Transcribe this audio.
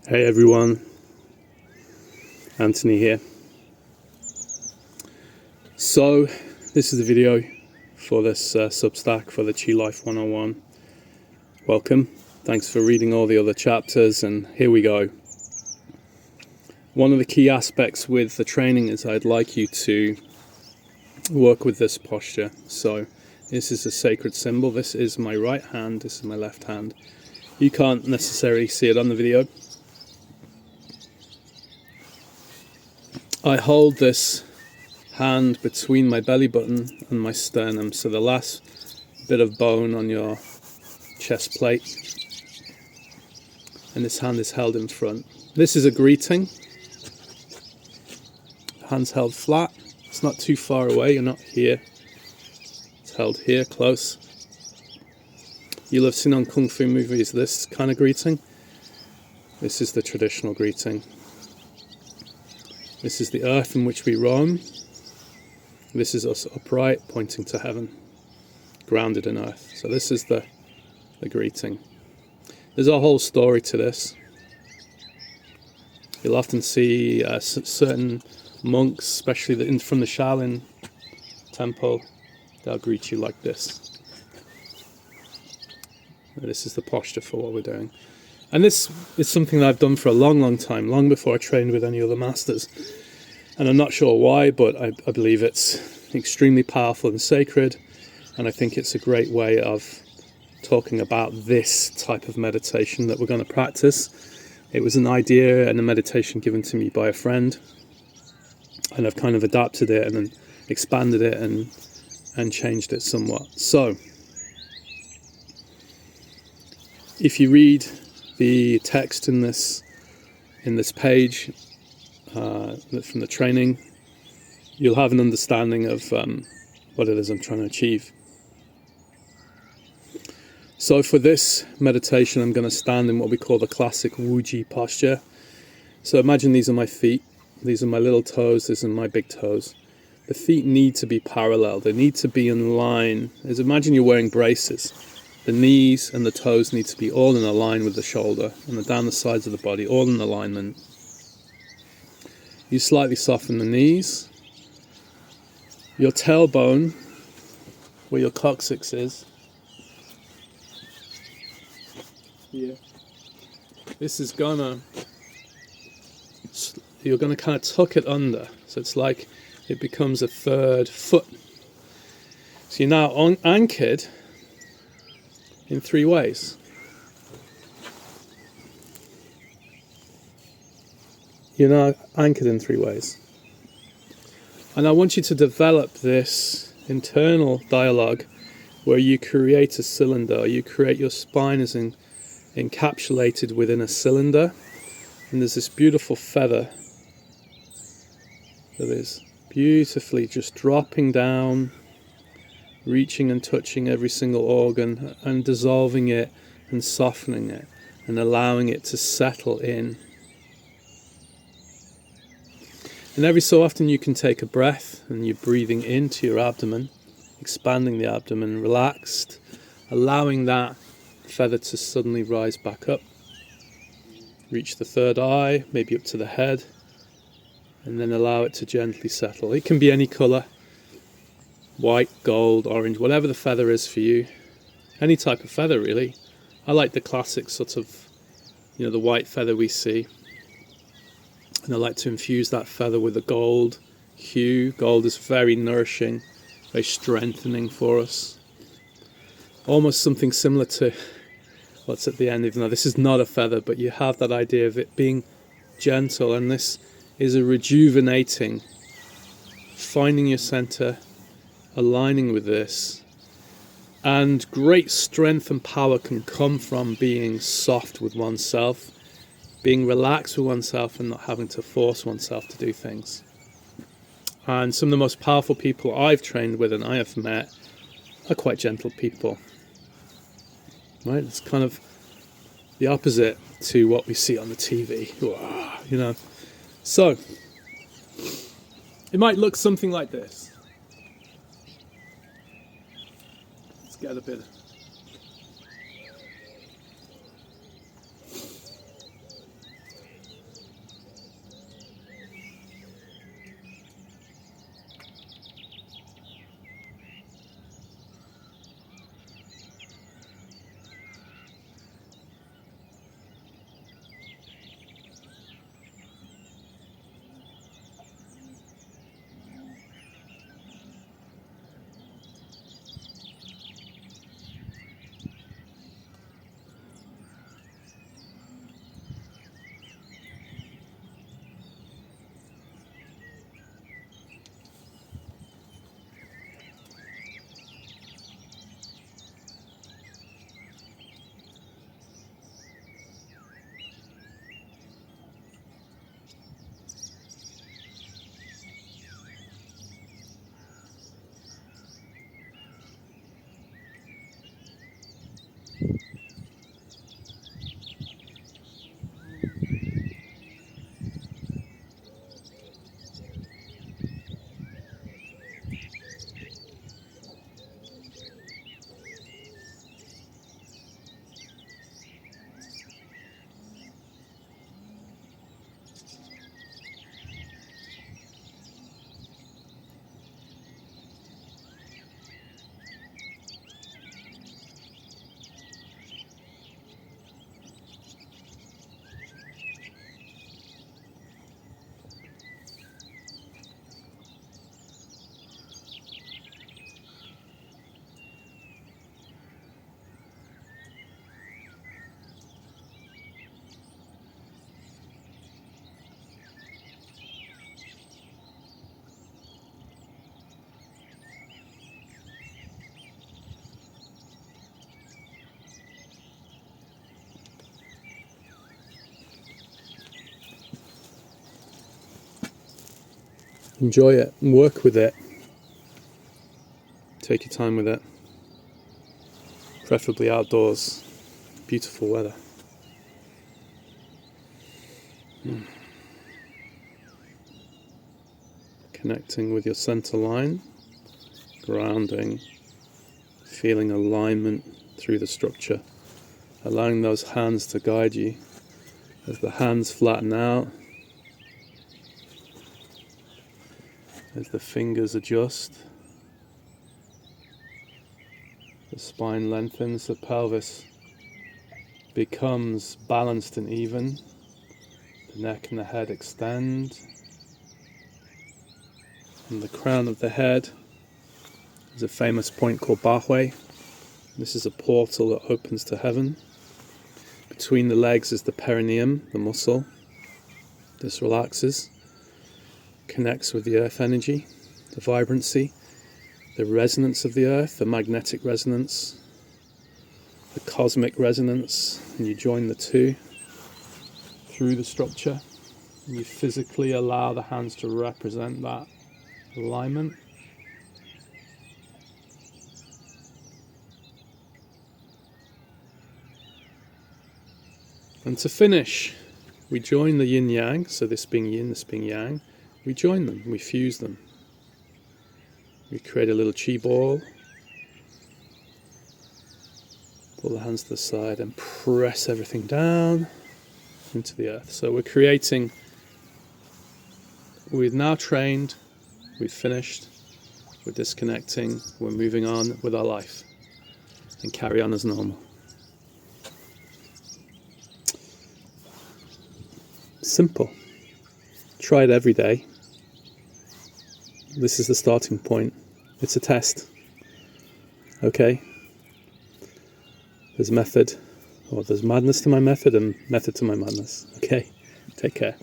Hey everyone, Anthony here. So this is the video for this Substack for the Chi Life 101. Welcome. Thanks for reading all the other chapters, and here we go. One of the key aspects with the training is I'd like you to work with this posture. So this is a sacred symbol. This is my right hand, this is my left hand. You can't necessarily see it on the video. I hold this hand between my belly button and my sternum, so the last bit of bone on your chest plate, and this hand is held in front. This is a greeting. Hands held flat. It's not too far away, you're not here. It's held here, close. You'll have seen on Kung Fu movies this kind of greeting. This is the traditional greeting. This is the earth in which we roam. This is us upright, pointing to heaven, grounded in earth. So this is the greeting. There's a whole story to this. You'll often see certain monks, especially from the Shaolin temple, they'll greet you like this. This is the posture for what we're doing. And this is something that I've done for a long, long time, long before I trained with any other masters. And I'm not sure why, but I believe it's extremely powerful and sacred. And I think it's a great way of talking about this type of meditation that we're going to practice. It was an idea and a meditation given to me by a friend. And I've kind of adapted it and then expanded it and changed it somewhat. So, if you read the text in this page from the training, you'll have an understanding of what it is I'm trying to achieve. So for this meditation, I'm going to stand in what we call the classic Wuji posture. So imagine these are my feet, these are my little toes, these are my big toes. The feet need to be parallel, they need to be in line. As imagine you're wearing braces. The knees and the toes need to be all in a line with the shoulder and down the sides of the body, all in alignment. You slightly soften the knees. Your tailbone, where your coccyx is, here. This is you're gonna kind of tuck it under. So it's like it becomes a third foot. So you're now anchored in three ways. You're now anchored in three ways. And I want you to develop this internal dialogue where you create a cylinder, you create your spine as encapsulated within a cylinder, and there's this beautiful feather that is beautifully just dropping down, reaching and touching every single organ and dissolving it and softening it and allowing it to settle in. And every so often you can take a breath and you're breathing into your abdomen, expanding the abdomen, relaxed, allowing that feather to suddenly rise back up, reach the third eye, maybe up to the head, and then allow it to gently settle. It can be any colour. White, gold, orange, whatever the feather is for you. Any type of feather really. I like the classic sort of, the white feather we see. And I like to infuse that feather with a gold hue. Gold is very nourishing, very strengthening for us. Almost something similar to what's at the end, even though this is not a feather, but you have that idea of it being gentle, and this is a rejuvenating, finding your center, aligning with this, and great strength and power can come from being soft with oneself, being relaxed with oneself and not having to force oneself to do things. And some of the most powerful people I've trained with and I have met are quite gentle people, right? It's kind of the opposite to what we see on the TV, So it might look something like this. Get a bit. Enjoy it and work with it. Take your time with it. Preferably outdoors. Beautiful weather. Connecting with your center line. Grounding. Feeling alignment through the structure. Allowing those hands to guide you. As the hands flatten out. As the fingers adjust. The spine lengthens, the pelvis becomes balanced and even. The neck and the head extend. And the crown of the head is a famous point called Bahue. This is a portal that opens to heaven. Between the legs is the perineum, the muscle. This relaxes, connects with the earth energy, the vibrancy, the resonance of the earth, the magnetic resonance, the cosmic resonance, and you join the two through the structure. And you physically allow the hands to represent that alignment. And to finish, we join the yin-yang, so this being yin, this being yang, we join them, we fuse them. We create a little chi ball, pull the hands to the side and press everything down into the earth. So we're creating, we've now trained, we've finished, we're disconnecting, we're moving on with our life and carry on as normal. Simple. Try it every day. This is the starting point. It's a test. Okay? There's method, or there's madness to my method and method to my madness. Okay? Take care.